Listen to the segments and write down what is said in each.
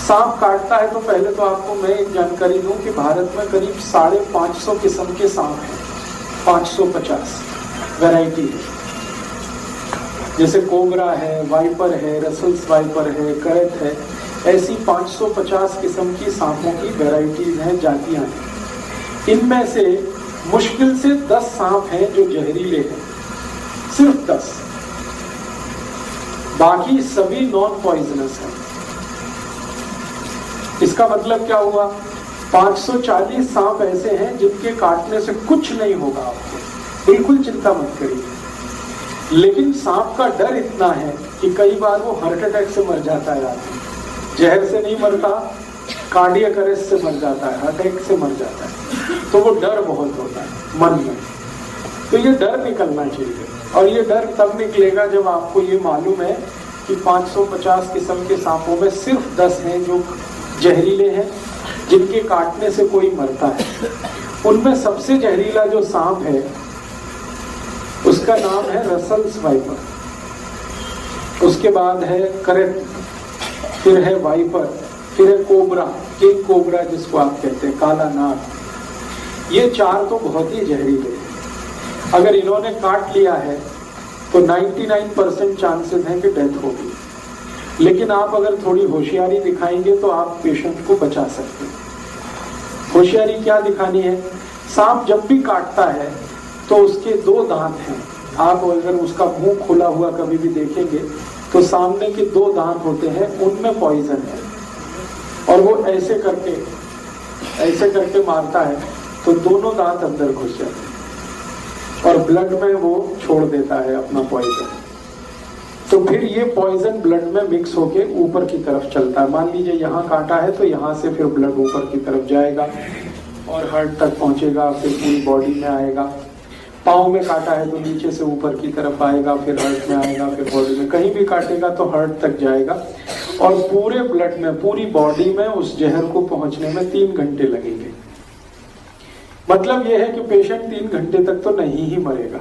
सांप काटता है तो पहले तो आपको मैं एक जानकारी दूं कि भारत में करीब 550 किस्म के सांप हैं, 550 वैरायटी है। जैसे कोबरा है, वाइपर है, रसल्स वाइपर है, करत है, ऐसी 550 किस्म की सांपों की वैरायटीज हैं, जातियां हैं। इनमें से मुश्किल से 10 सांप हैं जो जहरीले हैं, सिर्फ 10, बाकी सभी नॉन पॉइजनस हैं। इसका मतलब क्या हुआ, 540 सांप ऐसे हैं जिनके काटने से कुछ नहीं होगा आपको, बिल्कुल चिंता मत करिए। लेकिन सांप का डर इतना है कि कई बार वो हार्ट अटैक से मर जाता है आदमी, जहर से नहीं मरता, कार्डियक अरेस्ट से मर जाता है, हार्ट अटैक से मर जाता है। तो वो डर बहुत होता है मन में, तो ये डर निकलना चाहिए। और ये डर तब निकलेगा जब आपको ये मालूम है कि 550 किस्म के सांपों में सिर्फ 10 हैं जो जहरीले हैं, जिनके काटने से कोई मरता है। उनमें सबसे जहरीला जो सांप है उसका नाम है रसल्स वाइपर, उसके बाद है करट, फिर है वाइपर, फिर है कोबरा, किंग कोबरा जिसको आप कहते हैं, काला नाग। ये 4 तो बहुत ही जहरीले हैं। अगर इन्होंने काट लिया है तो 99% चांसेस हैं कि डेथ होगी। लेकिन आप अगर थोड़ी होशियारी दिखाएंगे तो आप पेशेंट को बचा सकते हैं। होशियारी क्या दिखानी है, सांप जब भी काटता है तो उसके 2 दांत हैं। आप अगर उसका मुंह खुला हुआ कभी भी देखेंगे तो सामने के 2 दांत होते हैं, उनमें पॉइजन है, और वो ऐसे करके मारता है तो दोनों दांत अंदर घुस जाते हैं और ब्लड में वो छोड़ देता है अपना पॉइजन। तो फिर ये पॉइजन ब्लड में मिक्स होके ऊपर की तरफ चलता है। मान लीजिए यहाँ काटा है तो यहाँ से फिर ब्लड ऊपर की तरफ जाएगा और हार्ट तक पहुंचेगा, फिर पूरी बॉडी में आएगा। पाँव में काटा है तो नीचे से ऊपर की तरफ आएगा, फिर हार्ट में आएगा, फिर बॉडी में। कहीं भी काटेगा तो हार्ट तक जाएगा और पूरे ब्लड में, पूरी बॉडी में उस जहर को पहुंचने में 3 घंटे लगेंगे। मतलब यह है कि पेशेंट 3 घंटे तक तो नहीं ही मरेगा।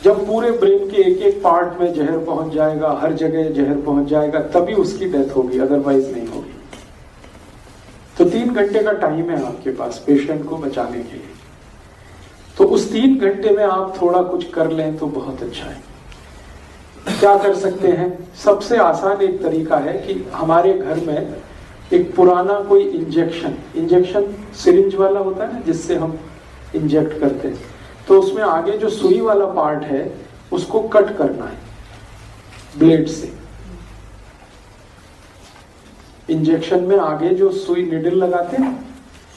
जब पूरे ब्रेन के एक एक पार्ट में जहर पहुंच जाएगा, हर जगह जहर पहुंच जाएगा, तभी उसकी डेथ होगी, अदरवाइज नहीं होगी। तो 3 घंटे का टाइम है आपके पास पेशेंट को बचाने के लिए। तो उस 3 घंटे में आप थोड़ा कुछ कर लें तो बहुत अच्छा है। क्या कर सकते हैं, सबसे आसान एक तरीका है कि हमारे घर में एक पुराना कोई इंजेक्शन सिरिंज वाला होता है ना, जिससे हम इंजेक्ट करते हैं, तो उसमें आगे जो सुई वाला पार्ट है उसको कट करना है ब्लेड से। इंजेक्शन में आगे जो सुई निडल लगाते हैं,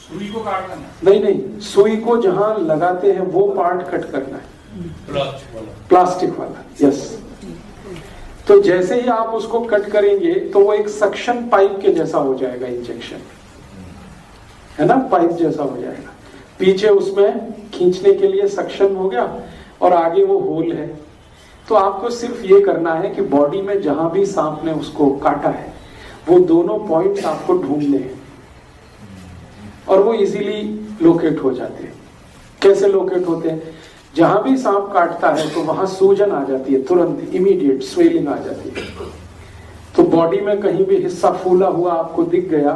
सुई को काटना नहीं, सुई को जहां लगाते हैं वो पार्ट कट करना है, प्लास्टिक वाला। यस। तो जैसे ही आप उसको कट करेंगे तो वो एक सक्शन पाइप के जैसा हो जाएगा, इंजेक्शन है ना, पाइप जैसा हो जाएगा। पीछे उसमें खींचने के लिए सक्शन हो गया और आगे वो होल है। तो आपको सिर्फ ये करना है कि बॉडी में जहां भी सांप ने उसको काटा है वो दोनों पॉइंट्स आपको ढूंढने हैं और वो इजीली लोकेट हो जाते हैं। कैसे लोकेट होते हैं, जहां भी सांप काटता है तो वहां सूजन आ जाती है, तुरंत इमीडिएट स्वेलिंग आ जाती है। तो बॉडी में कहीं भी हिस्सा फूला हुआ आपको दिख गया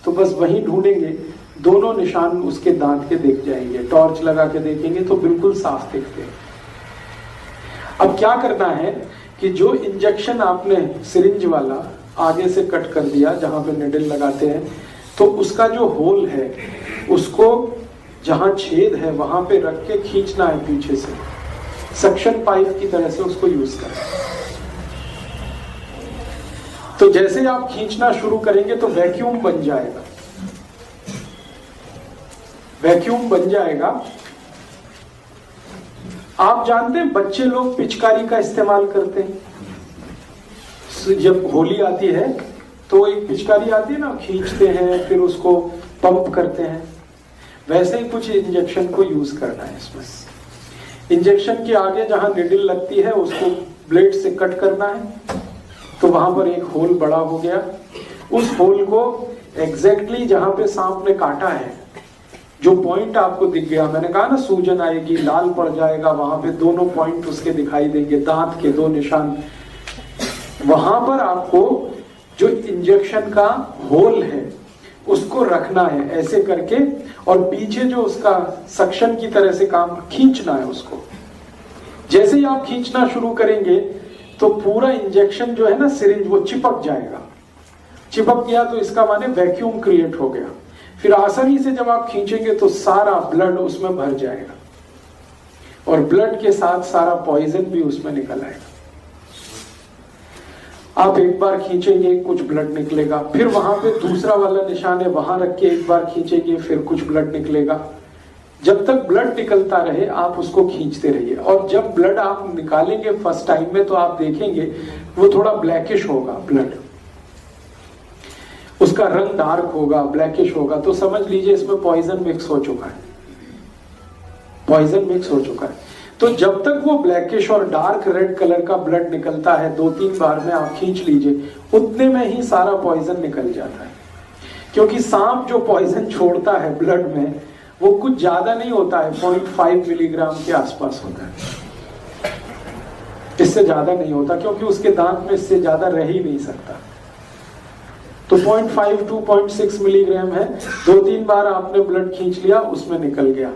तो बस वहीं ढूंढेंगे, दोनों निशान उसके दांत के दिख जाएंगे। टॉर्च लगा के देखेंगे तो बिल्कुल साफ दिखते हैं। अब क्या करना है कि जो इंजेक्शन आपने सिरिंज वाला आगे से कट कर दिया जहां पे निडल लगाते हैं, तो उसका जो होल है उसको जहां छेद है वहां पे रख के खींचना है पीछे से, सक्शन पाइप की तरह से उसको यूज करें। तो जैसे आप खींचना शुरू करेंगे तो वैक्यूम बन जाएगा, वैक्यूम बन जाएगा। आप जानते हैं बच्चे लोग पिचकारी का इस्तेमाल करते हैं। जब होली आती है तो एक पिचकारी आती है ना, खींचते हैं फिर उसको पंप करते हैं। वैसे ही कुछ इंजेक्शन को यूज करना है इसमें। इंजेक्शन के आगे जहां निडल लगती है उसको ब्लेड से कट करना है, तो वहां पर एक होल बड़ा हो गया। उस होल को एग्जैक्टली जहां पे सांप ने काटा है, जो पॉइंट आपको दिख गया, मैंने कहा ना सूजन आएगी, लाल पड़ जाएगा, वहां पे दोनों पॉइंट उसके दिखाई देंगे, दांत के 2 निशान, वहां पर आपको जो इंजेक्शन का होल है उसको रखना है ऐसे करके, और पीछे जो उसका सक्शन की तरह से काम खींचना है उसको। जैसे ही आप खींचना शुरू करेंगे तो पूरा इंजेक्शन जो है ना सिरिंज वो चिपक जाएगा। चिपक गया तो इसका माने वैक्यूम क्रिएट हो गया। फिर आसानी से जब आप खींचेंगे तो सारा ब्लड उसमें भर जाएगा और ब्लड के साथ सारा पॉइजन भी उसमें निकल आएगा। आप एक बार खींचेंगे कुछ ब्लड निकलेगा, फिर वहां पे दूसरा वाला निशान है वहां रख के एक बार खींचेंगे फिर कुछ ब्लड निकलेगा। जब तक ब्लड निकलता रहे आप उसको खींचते रहिए, और जब ब्लड आप निकालेंगे फर्स्ट टाइम में तो आप देखेंगे वो थोड़ा ब्लैकिश होगा ब्लड, उसका रंग डार्क होगा, ब्लैकिश होगा, तो समझ लीजिए इसमें पॉइजन मिक्स हो चुका है, पॉइजन मिक्स हो चुका है। तो जब तक वो ब्लैकिश और डार्क रेड कलर का ब्लड निकलता है 2-3 बार में आप खींच लीजिए, उतने में ही सारा पॉइजन निकल जाता है। क्योंकि सांप जो पॉइजन छोड़ता है ब्लड में वो कुछ ज्यादा नहीं होता है, 0.5 मिलीग्राम के आसपास होता है, इससे ज्यादा नहीं होता, क्योंकि उसके दांत में इससे ज्यादा रह ही नहीं सकता। तो 0.5 to 0.6 मिलीग्राम है। 2-3 बार आपने ब्लड खींच लिया, उसमें निकल गया।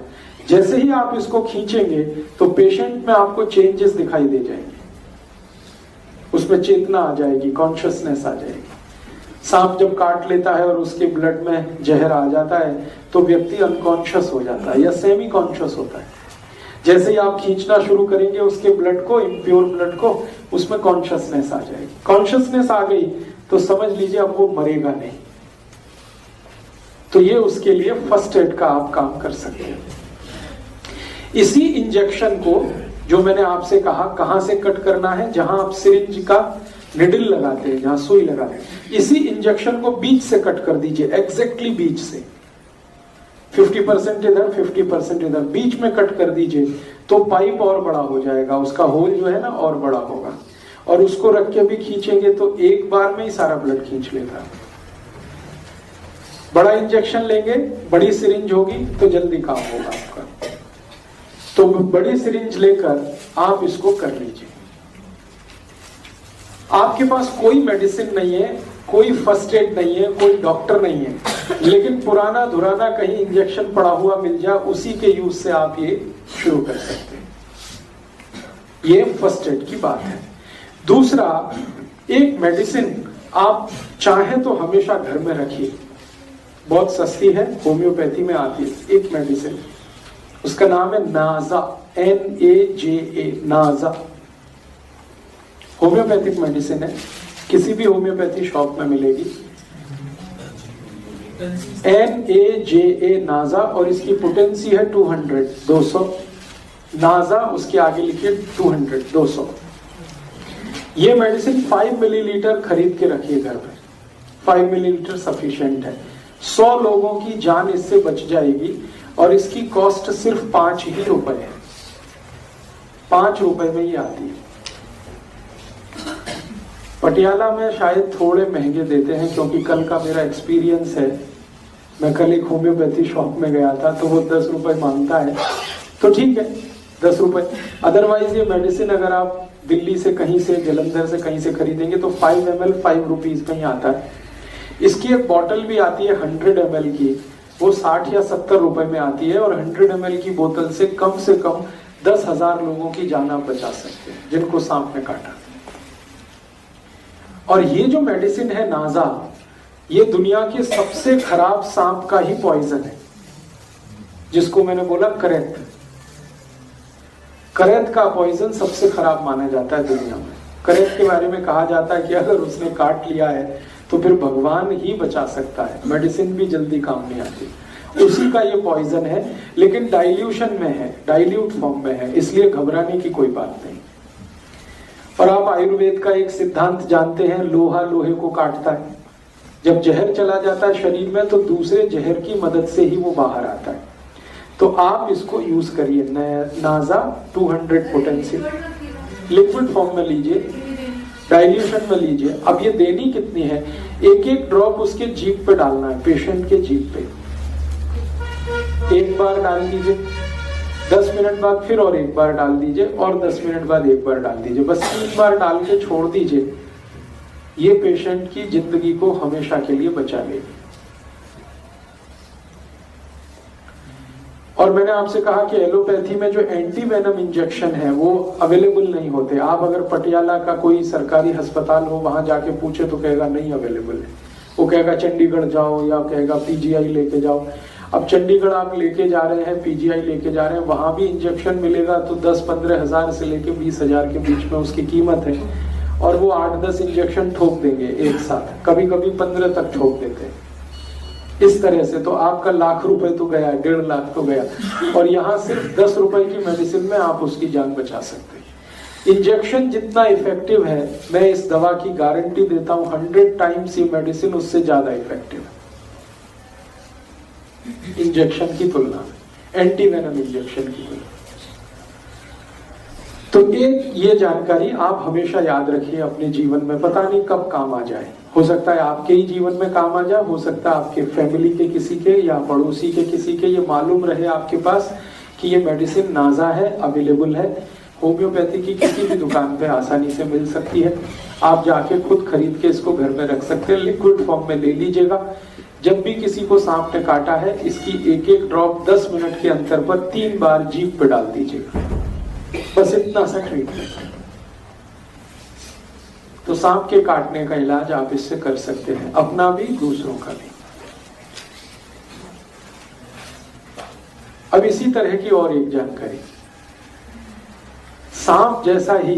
जैसे ही आप इसको खींचेंगे तो पेशेंट में आपको चेंजेस दिखाई दे जाएंगे, उसमें चेतना आ जाएगी, कॉन्शियसनेस आ जाएगी। सांप जब काट लेता है और उसके ब्लड में जहर आ जाता है तो व्यक्ति अनकॉन्शियस हो जाता है या सेमी कॉन्शियस होता है। जैसे ही आप खींचना शुरू करेंगे उसके ब्लड को, इम्प्योर ब्लड को, उसमें कॉन्शियसनेस आ जाएगी। कॉन्शियसनेस आ गई तो समझ लीजिए अब वो मरेगा नहीं। तो ये उसके लिए फर्स्ट एड का आप काम कर सकते हैं। इसी इंजेक्शन को जो मैंने आपसे कहा कहां से कट करना है, जहां आप सिरिंज का निडल लगाते हैं, जहां सुई लगाते हैं, इसी इंजेक्शन को बीच से कट कर दीजिए, एग्जैक्टली बीच से। 50% इधर 50% इधर, बीच में कट कर दीजिए तो पाइप और बड़ा हो जाएगा, उसका होल जो है ना और बड़ा होगा। और उसको रख के भी खींचेंगे तो एक बार में ही सारा ब्लड खींच लेता है। बड़ा इंजेक्शन लेंगे, बड़ी सिरिंज होगी तो जल्दी काम होगा आपका। तो बड़ी सिरिंज लेकर आप इसको कर लीजिए। आपके पास कोई मेडिसिन नहीं है, कोई फर्स्ट एड नहीं है, कोई डॉक्टर नहीं है, लेकिन पुराना धुराना कहीं इंजेक्शन पड़ा हुआ मिल जाए, उसी के यूज से आप ये शुरू कर सकते हैं। ये फर्स्ट एड की बात है। दूसरा, एक मेडिसिन आप चाहे तो हमेशा घर में रखिए, बहुत सस्ती है, होम्योपैथी में आती है। एक मेडिसिन, उसका नाम है नाजा, NAJA, नाजा। होम्योपैथिक मेडिसिन है, किसी भी होम्योपैथी शॉप में मिलेगी। NAJA, नाजा, और इसकी पोटेंसी है 200। नाजा उसके आगे लिखिए 200। ये मेडिसिन 5 मिलीलीटर खरीद के रखिए घर में। 5 मिलीलीटर सफिशिएंट है। 100 लोगों की जान इससे बच जाएगी, और इसकी कॉस्ट सिर्फ 5 ही रुपए है। 5 रुपए में ही आती है। पटियाला में शायद थोड़े महंगे देते हैं, क्योंकि कल का मेरा एक्सपीरियंस है। मैं कल एक होम्योपैथी शॉप में गया था तो वो 10 रुपए मांगता है, तो ठीक है 10 रुपए। अदरवाइज ये मेडिसिन अगर आप दिल्ली से कहीं से, जलंधर से कहीं से खरीदेंगे तो 5 ml 5 रुपीज में ही आता है। इसकी एक बॉटल भी आती है 100 ml की, वो 60 या 70 रुपए में आती है, और 100 ml की बोतल से कम 10,000 लोगों की जान आप बचा सकते हैं जिनको सांप ने काटा। और ये जो मेडिसिन है नाजा, ये दुनिया के सबसे खराब सांप का ही पॉइजन है, जिसको मैंने बोला करेत। करेत का पॉइजन सबसे खराब माना जाता है दुनिया में। करेत के बारे में कहा जाता है कि अगर उसने काट लिया है तो फिर भगवान ही बचा सकता है, मेडिसिन भी जल्दी काम नहीं आती। उसी का ये पॉइजन है, लेकिन डाइल्यूशन में है, डाइल्यूट फॉर्म में है, इसलिए घबराने की कोई बात नहीं। और आप आयुर्वेद का एक सिद्धांत जानते हैं, लोहा लोहे को काटता है। जब जहर चला जाता है शरीर में तो दूसरे जहर की मदद से ही वो बाहर आता है। तो आप इसको यूज करिए, नाजा 200 पोटेंसी, लिक्विड फॉर्म में लीजिए, डाइल्यूशन में लीजिए। अब ये देनी कितनी है, एक एक ड्रॉप उसके जीभ पे डालना है, पेशेंट के जीभ पे। एक बार डाल दीजिए, 10 मिनट बाद फिर और एक बार डाल दीजिए, और 10 मिनट बाद एक बार डाल दीजिए। बस 3 बार डाल के छोड़ दीजिए, ये पेशेंट की जिंदगी को हमेशा के लिए बचा लेगी। और मैंने आपसे कहा कि एलोपैथी में जो एंटी वेनम इंजेक्शन है वो अवेलेबल नहीं होते। आप अगर पटियाला का कोई सरकारी अस्पताल हो वहां जाके पूछे तो कहेगा नहीं अवेलेबल है, वो कहेगा चंडीगढ़ जाओ या कहेगा पीजीआई लेके जाओ। अब चंडीगढ़ आप लेके जा रहे हैं, पीजीआई लेके जा रहे हैं, वहां भी इंजेक्शन मिलेगा तो 10-15 हजार से लेके 20 हजार के बीच में उसकी कीमत है, और वो 8-10 इंजेक्शन ठोक देंगे एक साथ, कभी कभी 15 तक ठोक देते हैं। इस तरह से तो आपका लाख रुपए तो गया, 1.5 लाख तो गया, और यहाँ सिर्फ 10 रुपए की मेडिसिन में आप उसकी जान बचा सकते हैं। इंजेक्शन जितना इफेक्टिव है, मैं इस दवा की गारंटी देता हूं 100 टाइम्स ये मेडिसिन उससे ज्यादा इफेक्टिव है इंजेक्शन की तुलना में, एंटी वेनम इंजेक्शन की तुलना। तो एक ये जानकारी आप हमेशा याद रखिए अपने जीवन में, पता नहीं कब काम आ जाए। हो सकता है आपके ही जीवन में काम आ जाए, हो सकता है आपके फैमिली के किसी के या पड़ोसी के किसी के ये मालूम रहे आपके पास कि ये मेडिसिन नाजा है, अवेलेबल है, होम्योपैथी की किसी भी दुकान पे आसानी से मिल सकती है। आप जाके खुद खरीद के इसको घर में रख सकते हैं, लिक्विड फॉर्म में ले लीजिएगा। जब भी किसी को सांप ने काटा है, इसकी एक एक ड्रॉप 10 मिनट के अंतर पर 3 बार जीभ पे डाल दीजिएगा, बस इतना सा ट्रीटमेंट। तो सांप के काटने का इलाज आप इससे कर सकते हैं, अपना भी दूसरों का भी। अब इसी तरह की और एक जानकारी, सांप जैसा ही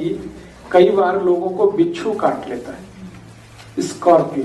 कई बार लोगों को बिच्छू काट लेता है, स्कॉर्पियो।